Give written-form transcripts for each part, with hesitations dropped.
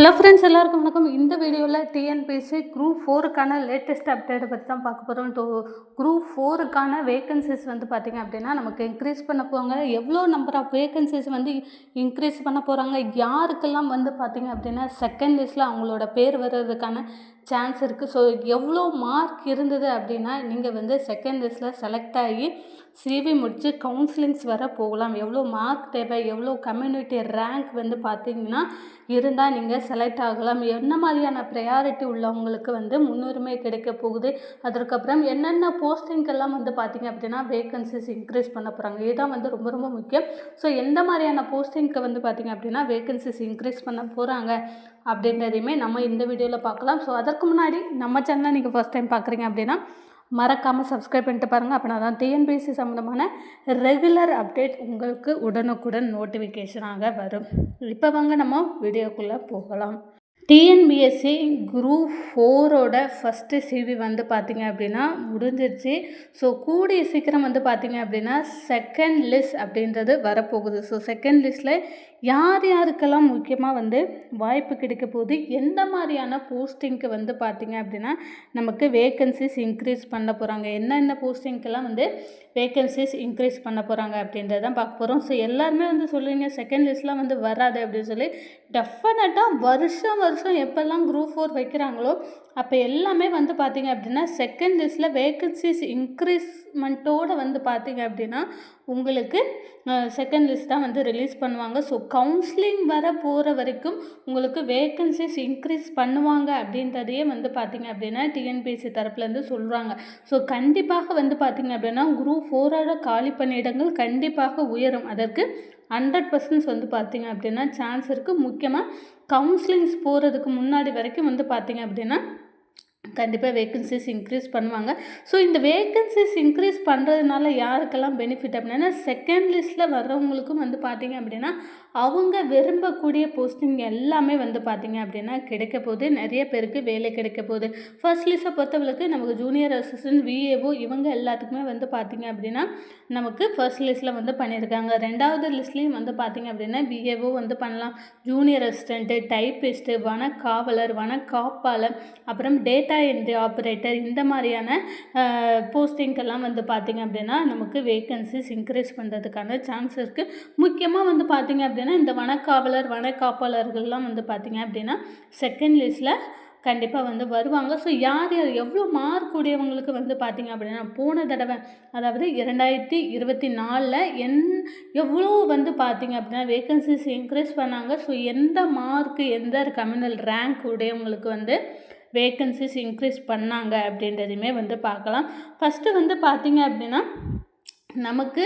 Hello friends, எல்லாருக்கும் வணக்கம். இந்த வீடியோவில் டிஎன்பிஎஸ்சி குரூப் 4க்கான லேட்டஸ்ட் அப்டேட்டை பற்றி தான் பார்க்க போகிறோம். குரூப் 4க்கான வேகன்சிஸ் வந்து பார்த்திங்க அப்படின்னா நமக்கு இன்க்ரீஸ் பண்ண போகிறாங்க. எவ்வளோ நம்பர் ஆஃப் வேகன்சிஸ் வந்து இன்க்ரீஸ் பண்ண போகிறாங்க, யாருக்கெல்லாம் வந்து பார்த்திங்க அப்படின்னா செகண்ட் லிஸ்ட்டில் அவங்களோட பேர் வர்றதுக்கான சான்ஸ் இருக்குது. ஸோ எவ்வளோ மார்க் இருந்தது அப்படின்னா நீங்கள் வந்து செகண்ட் லிஸ்ட்டில் செலக்ட் ஆகி சிவி முடித்து கவுன்சிலிங்ஸ் வர போகலாம். எவ்வளோ மார்க் தேவை, எவ்வளோ கம்யூனிட்டி ரேங்க் வந்து பார்த்திங்கன்னா இருந்தால் நீங்கள் செலக்ட் ஆகலாம், என்ன மாதிரியான ப்ரையாரிட்டி உள்ளவங்களுக்கு வந்து முன்னுரிமை கிடைக்க போகுது, அதற்கப்புறம் என்னென்ன போஸ்டிங்கெல்லாம் வந்து பார்த்திங்க அப்படின்னா வேகன்சிஸ் இன்க்ரீஸ் பண்ண போகிறாங்க, இதுதான் வந்து ரொம்ப ரொம்ப முக்கியம். ஸோ எந்த மாதிரியான போஸ்டிங்க்கு வந்து பார்த்திங்க அப்படின்னா வேகன்சிஸ் இன்க்ரீஸ் பண்ண போகிறாங்க அப்படின்றதையுமே நம்ம இந்த வீடியோவில் பார்க்கலாம். ஸோ அதற்கு முன்னாடி நம்ம சேனலை நீங்கள் ஃபஸ்ட் டைம் பார்க்குறீங்க அப்படின்னா மறக்காமல் சப்ஸ்கிரைப் பண்ணிட்டு பாருங்கள். அப்படின்னா தான் டிஎன்பிஎஸ்சி சம்மந்தமான ரெகுலர் அப்டேட் உங்களுக்கு உடனுக்குடன் நோட்டிஃபிகேஷனாக வரும். இப்போ வாங்க நம்ம வீடியோக்குள்ளே போகலாம். டிஎன்பிஎஸ்சி குரூப் 4ஓட ஃபஸ்ட்டு சிவி வந்து பார்த்திங்க அப்படின்னா முடிஞ்சிருச்சு. ஸோ கூடிய சீக்கிரம் வந்து பார்த்திங்க அப்படின்னா செகண்ட் லிஸ்ட் அப்படின்றது வரப்போகுது. ஸோ செகண்ட் லிஸ்ட்டில் யார் யாருக்கெல்லாம் முக்கியமாக வந்து வாய்ப்பு கிடைக்க போகுது, எந்த மாதிரியான போஸ்டிங்க்கு வந்து பார்த்திங்க அப்படின்னா நமக்கு வேகன்சிஸ் இன்க்ரீஸ் பண்ண போகிறாங்க, என்னென்ன போஸ்டிங்க்கெல்லாம் வந்து வேகன்சிஸ் இன்க்ரீஸ் பண்ண போகிறாங்க அப்படின்றத தான் பார்க்க போகிறோம். ஸோ எல்லாருமே வந்து சொல்லுவீங்க செகண்ட் லிஸ்ட்லாம் வந்து வராது அப்படின்னு சொல்லி. டெஃபினட்டாக வருஷம் எப்போல்லாம் குரூப் 4 வைக்கிறாங்களோ அப்போ எல்லாமே வந்து பார்த்திங்க அப்படின்னா செகண்ட் லிஸ்ட்டில் வேகன்சிஸ் இன்க்ரீஸ்மெண்ட்டோடு வந்து பார்த்திங்க அப்படின்னா உங்களுக்கு செகண்ட் லிஸ்ட் தான் வந்து ரிலீஸ் பண்ணுவாங்க. ஸோ கவுன்சிலிங் வர போகிற வரைக்கும் உங்களுக்கு வேகன்சிஸ் இன்க்ரீஸ் பண்ணுவாங்க அப்படின்றதையே வந்து பார்த்திங்க அப்படின்னா டிஎன்பிஎஸ்சி தரப்புலேருந்து சொல்கிறாங்க. ஸோ கண்டிப்பாக வந்து பார்த்திங்க அப்படின்னா குரூப் 4ஓட காலி பணியிடங்கள் கண்டிப்பாக உயரும். அதற்கு 100% வந்து பார்த்திங்க அப்படின்னா சான்ஸ் இருக்குது. முக்கியமாக கவுன்சிலிங்ஸ் போகிறதுக்கு முன்னாடி வரைக்கும் வந்து பார்த்திங்க அப்படின்னா கண்டிப்பாக வேகன்சிஸ் இன்க்ரீஸ் பண்ணுவாங்க. ஸோ இந்த வேகன்சிஸ் இன்க்ரீஸ் பண்ணுறதுனால யாருக்கெல்லாம் பெனிஃபிட் அப்படின்னா செகண்ட் லிஸ்ட்டில் வர்றவங்களுக்கும் வந்து பார்த்திங்க அப்படின்னா அவங்க விரும்பக்கூடிய போஸ்டிங் எல்லாமே வந்து பார்த்திங்க அப்படின்னா கிடைக்க போகுது. நிறைய பேருக்கு வேலை கிடைக்க போகுது. ஃபர்ஸ்ட் லிஸ்ட்டை பொறுத்தவரைக்கு நமக்கு ஜூனியர் அசிஸ்டன்ட், விஏஓ இவங்க எல்லாத்துக்குமே வந்து பார்த்திங்க அப்படின்னா நமக்கு ஃபர்ஸ்ட் லிஸ்ட்டில் வந்து பண்ணியிருக்காங்க. ரெண்டாவது லிஸ்ட்லேயும் வந்து பார்த்திங்க அப்படின்னா விஏஓ வந்து பண்ணலாம், ஜூனியர் அசிஸ்டண்ட்டு, டைப்பிஸ்ட்டு, வனக்காவலர், வனக்காப்பாளர், அப்புறம் டேட்டா என்ட்ரி ஆப்ரேட்டர், இந்த மாதிரியான போஸ்டிங்கெல்லாம் வந்து பார்த்திங்க அப்படின்னா நமக்கு வேகன்சிஸ் இன்க்ரீஸ் பண்ணுறதுக்கான சான்ஸ் இருக்குது. முக்கியமாக வந்து பார்த்திங்க அப்படின்னா இந்த வனக்காவலர், வனக்காப்பாளர்கள்லாம் வந்து பார்த்திங்க அப்படின்னா செகண்ட் லிஸ்ட்டில் கண்டிப்பாக வந்து வருவாங்க. ஸோ யார் யார் எவ்வளோ மார்க் உடையவங்களுக்கு வந்து பார்த்திங்க அப்படின்னா போன தடவை அதாவது 2024 எவ்வளோ வந்து பார்த்திங்க அப்படின்னா வேகன்சிஸ் இன்க்ரீஸ் பண்ணாங்க. ஸோ எந்த மார்க்கு எந்த கம்யூனல் ரேங்க் உடையவங்களுக்கு வந்து வேகன்சிஸ் இன்க்ரீஸ் பண்ணாங்க அப்படின்றதையுமே வந்து பார்க்கலாம். ஃபஸ்ட்டு வந்து பார்த்திங்க அப்படின்னா நமக்கு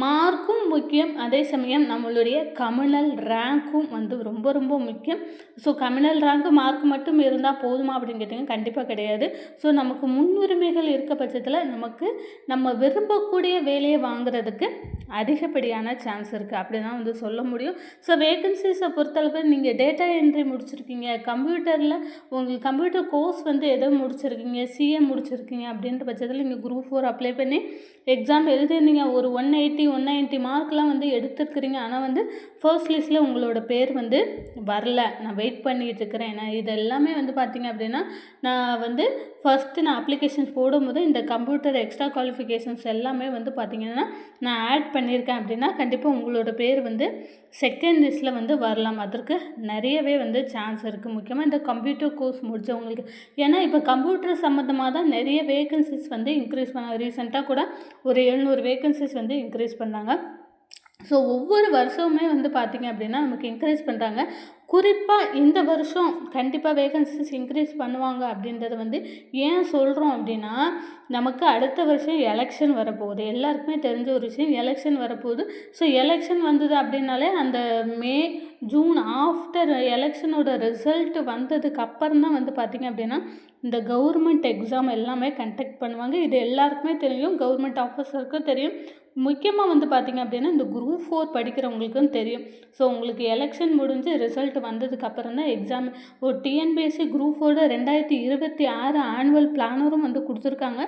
மார்க்கும் முக்கியம், அதே சமயம் நம்மளுடைய கம்யூனல் ரேங்க்கும் வந்து ரொம்ப ரொம்ப முக்கியம். ஸோ கம்யூனல் ரேங்க்கு மார்க் மட்டும் இருந்தால் போதுமா அப்படின்னு கேட்டிங்க, கண்டிப்பாக கிடையாது. ஸோ நமக்கு முன்னுரிமைகள் இருக்க பட்சத்தில் நமக்கு நம்ம விரும்பக்கூடிய வேலையை வாங்குறதுக்கு அதிகப்படியான சான்ஸ் இருக்குது அப்படி தான் வந்து சொல்ல முடியும். ஸோ வேகன்சிஸை பொறுத்தளவு நீங்கள் டேட்டா என்ட்ரி முடிச்சிருக்கீங்க, கம்ப்யூட்டரில் உங்களுக்கு கம்ப்யூட்டர் கோர்ஸ் வந்து எதோ முடிச்சிருக்கீங்க, சிஏ முடிச்சிருக்கீங்க அப்படின்ற பட்சத்தில் நீங்கள் குரூப் 4 அப்ளை பண்ணி எக்ஸாம் எழுதி நீங்கள் ஒரு 180 மார்க்லாம் வந்து எடுத்துருக்கிறீங்க. ஆனால் வந்து ஃபர்ஸ்ட் லிஸ்ட்டில் உங்களோட பேர் வந்து வரல, நான் வெயிட் பண்ணிகிட்டு இருக்கிறேன். ஏன்னா இது எல்லாமே வந்து பார்த்திங்க அப்படின்னா நான் வந்து ஃபஸ்ட்டு நான் அப்ளிகேஷன்ஸ் போடும்போது இந்த கம்ப்யூட்டர் எக்ஸ்ட்ரா குவாலிஃபிகேஷன்ஸ் எல்லாமே வந்து பார்த்திங்கன்னா நான் ஆட் பண்ணியிருக்கேன் அப்படின்னா கண்டிப்பாக உங்களோட பேர் வந்து செகண்ட் லிஸ்ட்டில் வந்து வரலாம். அதற்கு நிறையவே வந்து சான்ஸ் இருக்குது. முக்கியமாக இந்த கம்ப்யூட்டர் கோர்ஸ் முடித்தவங்களுக்கு. ஏன்னா இப்போ கம்ப்யூட்டர் சம்மந்தமாக தான் நிறைய வேகன்சிஸ் வந்து இன்க்ரீஸ் பண்ணாங்க. ரீசெண்டாக கூட ஒரு 700 வேகன்சிஸ் வந்து இன்க்ரீஸ் பண்ணாங்க. ஸோ ஒவ்வொரு வருஷமுமே வந்து பார்த்திங்க அப்படின்னா நமக்கு இன்க்ரீஸ் பண்ணுறாங்க. குறிப்பாக இந்த வருஷம் கண்டிப்பாக வேகன்சிஸ் இன்க்ரீஸ் பண்ணுவாங்க அப்படின்றத வந்து ஏன் சொல்கிறோம் அப்படின்னா நமக்கு அடுத்த வருஷம் எலெக்ஷன் வரப்போகுது. எல்லாருக்குமே தெரிஞ்ச ஒரு விஷயம், எலெக்ஷன் வரப்போகுது. ஸோ எலெக்ஷன் வந்தது அப்படின்னாலே அந்த மே ஜூன் ஆஃப்டர் எலெக்ஷனோட ரிசல்ட் வந்ததுக்கு அப்புறம் தான் வந்து பார்த்திங்க அப்படின்னா இந்த கவர்மெண்ட் எக்ஸாம் எல்லாமே கண்டக்ட் பண்ணுவாங்க. இது எல்லாருக்குமே தெரியும், கவர்மெண்ட் ஆஃபீஸருக்கும் தெரியும், முக்கியமாக வந்து பார்த்திங்க அப்படின்னா இந்த குரூப் 4 படிக்கிறவங்களுக்கும் தெரியும். ஸோ உங்களுக்கு எலெக்ஷன் முடிஞ்சு ரிசல்ட் வந்ததுக்கப்புறம் தான் எக்ஸாம் ஒரு டிஎன்பிஎஸ்சி குரூப் 4 2026 ஆனுவல் பிளானரும் வந்து கொடுத்துருக்காங்க.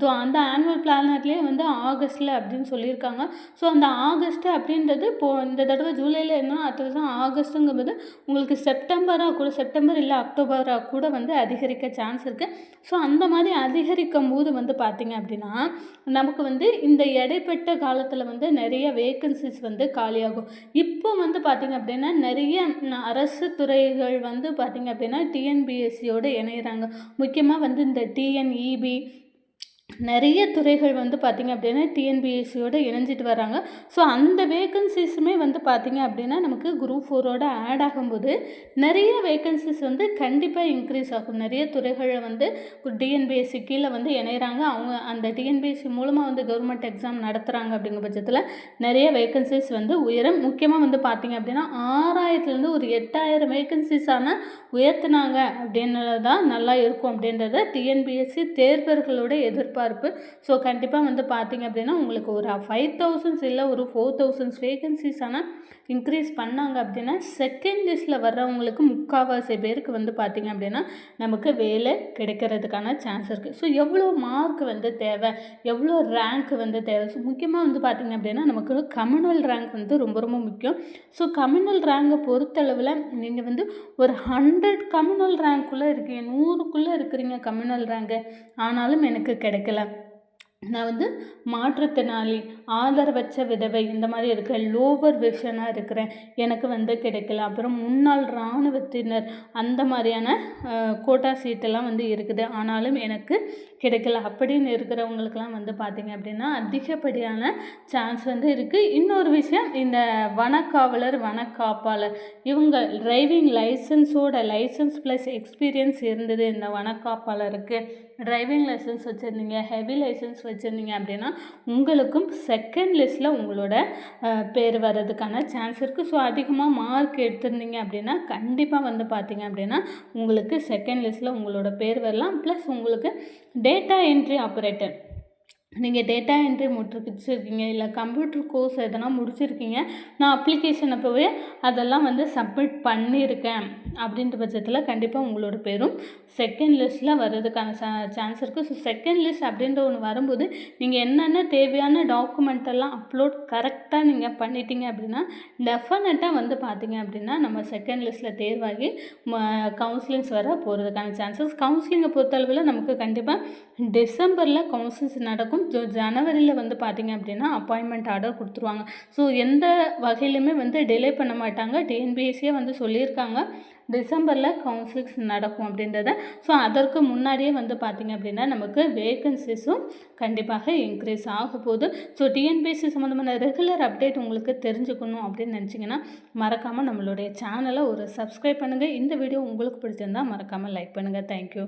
ஸோ அந்த ஆனுவல் பிளானர்லேயே வந்து ஆகஸ்ட்டில் அப்படின்னு சொல்லியிருக்காங்க. ஸோ அந்த ஆகஸ்ட்டு அப்படின்றது இப்போது இந்த தடவை ஜூலையில் இருந்தால் அடுத்த வருஷம் ஆகஸ்ட்டுங்கும்போது உங்களுக்கு செப்டம்பர் இல்லை அக்டோபராக கூட வந்து அதிகரிக்க சான்ஸ் இருக்குது. ஸோ அந்த மாதிரி அதிகரிக்கும் போது வந்து பார்த்திங்க அப்படின்னா நமக்கு வந்து இந்த இடைப்பட்ட காலத்தில் வந்து நிறைய வேக்கன்சிஸ் வந்து காலியாகும். இப்போ வந்து பார்த்திங்க அப்படின்னா நிறைய அரசு துறைகள் வந்து பார்த்திங்க அப்படின்னா டிஎன்பிஎஸ்சியோடு இணைகிறாங்க. முக்கியமாக வந்து இந்த டிஎன்இபி நிறைய துறைகள் வந்து பார்த்திங்க அப்படின்னா டிஎன்பிஎஸ்சியோடு இணைஞ்சிட்டு வராங்க. ஸோ அந்த வேக்கன்சிஸுமே வந்து பார்த்திங்க அப்படின்னா நமக்கு குரூப் 4ஓட ஆட் ஆகும்போது நிறைய வேக்கன்சிஸ் வந்து கண்டிப்பாக இன்க்ரீஸ் ஆகும். நிறைய துறைகளில் வந்து டிஎன்பிஎஸ்சி கீழே வந்து இணைகிறாங்க. அவங்க அந்த டிஎன்பிஎஸ்சி மூலமாக வந்து கவர்மெண்ட் எக்ஸாம் நடத்துகிறாங்க. அப்படிங்கிற பட்சத்தில் நிறைய வேக்கன்சிஸ் வந்து உயரும். முக்கியமாக வந்து பார்த்திங்க அப்படின்னா 6000லேருந்து ஒரு 8000 வேக்கன்சிஸான உயர்த்தினாங்க அப்படின்றது தான் நல்லா இருக்கும் அப்படின்றத டிஎன்பிஎஸ்சி தேர்வர்களோட எதிர்பார்ப்பு. ஸோ கண்டிப்பாக வந்து பார்த்திங்க அப்படின்னா உங்களுக்கு ஒரு 5000 இல்லை ஒரு 4000 வேகன்சிஸான இன்க்ரீஸ் பண்ணாங்க அப்படின்னா செகண்ட் லிஸ்ட்டில் வர்றவங்களுக்கு முக்கால்வாசி பேருக்கு வந்து பார்த்திங்க அப்படின்னா நமக்கு வேலை கிடைக்கிறதுக்கான சான்ஸ் இருக்குது. ஸோ எவ்வளோ மார்க் வந்து தேவை, எவ்வளோ ரேங்க் வந்து தேவை. ஸோ முக்கியமாக வந்து பார்த்திங்க அப்படின்னா நமக்கு கம்யூனல் ரேங்க் வந்து ரொம்ப ரொம்ப முக்கியம். ஸோ கம்யூனல் ரேங்கை பொறுத்தளவில் நீங்கள் வந்து ஒரு 100 கம்யூனல் ரேங்க்குள்ளே இருக்கீங்க, 100க்குள்ளே இருக்கிறீங்க கம்யூனல் ரேங்கு, ஆனாலும் எனக்கு கிடைக்கல, நான் வந்து மாற்றுத்திறனாளி, ஆதரவற்ற விதவை, இந்த மாதிரி இருக்க லோவர் விஷனாக இருக்கிறேன், எனக்கு வந்து கிடைக்கல, அப்புறம் முன்னாள் இராணுவத்தினர் அந்த மாதிரியான கோட்டா சீட்டெல்லாம் வந்து இருக்குது, ஆனாலும் எனக்கு கிடைக்கல அப்படின்னு இருக்கிறவங்களுக்கெல்லாம் வந்து பார்த்திங்க அப்படின்னா அதிகப்படியான சான்ஸ் வந்து இருக்குது. இன்னொரு விஷயம், இந்த வனக்காவலர் வனக்காப்பாளர் இவங்க டிரைவிங் லைசன்ஸ் ப்ளஸ் எக்ஸ்பீரியன்ஸ் இருந்தது இந்த வனக்காப்பாளருக்கு, டிரைவிங் லைசன்ஸ் வச்சுருந்தீங்க, ஹெவி லைசன்ஸ் வச்சுருந்தீங்க அப்படின்னா உங்களுக்கும் செகண்ட் லிஸ்ட்டில் உங்களோட பேர் வர்றதுக்கான சான்ஸ் இருக்குது. ஸோ அதிகமாக மார்க் எடுத்திருந்தீங்க அப்படின்னா கண்டிப்பாக வந்து பார்த்திங்க அப்படின்னா உங்களுக்கு செகண்ட் லிஸ்ட்டில் உங்களோட பேர் வரலாம். ப்ளஸ் உங்களுக்கு டேட்டா என்ட்ரி ஆப்ரேட்டர், நீங்கள் டேட்டா என்ட்ரி முடிச்சிருக்கீங்க இல்லை கம்ப்யூட்டர் கோர்ஸ் எதனா முடிச்சிருக்கீங்க, நான் அப்ளிகேஷன் அப்போவே அதெல்லாம் வந்து சப்மிட் பண்ணியிருக்கேன் அப்படின்ற பட்சத்தில் கண்டிப்பாக உங்களோட பேரும் செகண்ட் லிஸ்ட்டில் வர்றதுக்கான சான்ஸ் இருக்குது. ஸோ செகண்ட் லிஸ்ட் அப்படின்ற ஒன்று வரும்போது நீங்கள் என்னென்ன தேவையான டாக்குமெண்ட்டெல்லாம் அப்லோட் கரெக்டாக நீங்கள் பண்ணிட்டீங்க அப்படின்னா டெஃபினட்டாக வந்து பார்த்திங்க அப்படின்னா நம்ம செகண்ட் லிஸ்ட்டில் தேர்வாகி கவுன்சிலிங்ஸ் வர போகிறதுக்கான சான்சஸ். கவுன்சிலிங்கை பொறுத்தளவில் நமக்கு கண்டிப்பாக டிசம்பரில் கவுன்சிலிங்ஸ் நடக்கும். ஜனவரியில் வந்து பார்த்திங்க அப்படின்னா அப்பாயின்மெண்ட் ஆர்டர் கொடுத்துருவாங்க. ஸோ எந்த வகையிலுமே வந்து டிலே பண்ண மாட்டாங்க. டிஎன்பிஎஸ்சியே வந்து சொல்லியிருக்காங்க டிசம்பரில் கவுன்சிலிங்ஸ் நடக்கும் அப்படின்றத. ஸோ அதற்கு முன்னாடியே வந்து பார்த்திங்க அப்படின்னா நமக்கு வேகன்சிஸும் கண்டிப்பாக இன்க்ரீஸ் ஆக போகுது. ஸோ டிஎன்பிஎஸ்சி சம்மந்தமான ரெகுலர் அப்டேட் உங்களுக்கு தெரிஞ்சுக்கணும் அப்படின்னு நினச்சிங்கன்னா மறக்காமல் நம்மளுடைய சேனலை ஒரு சப்ஸ்கிரைப் பண்ணுங்கள். இந்த வீடியோ உங்களுக்கு பிடிச்சிருந்தால் மறக்காமல் லைக் பண்ணுங்கள். தேங்க்யூ.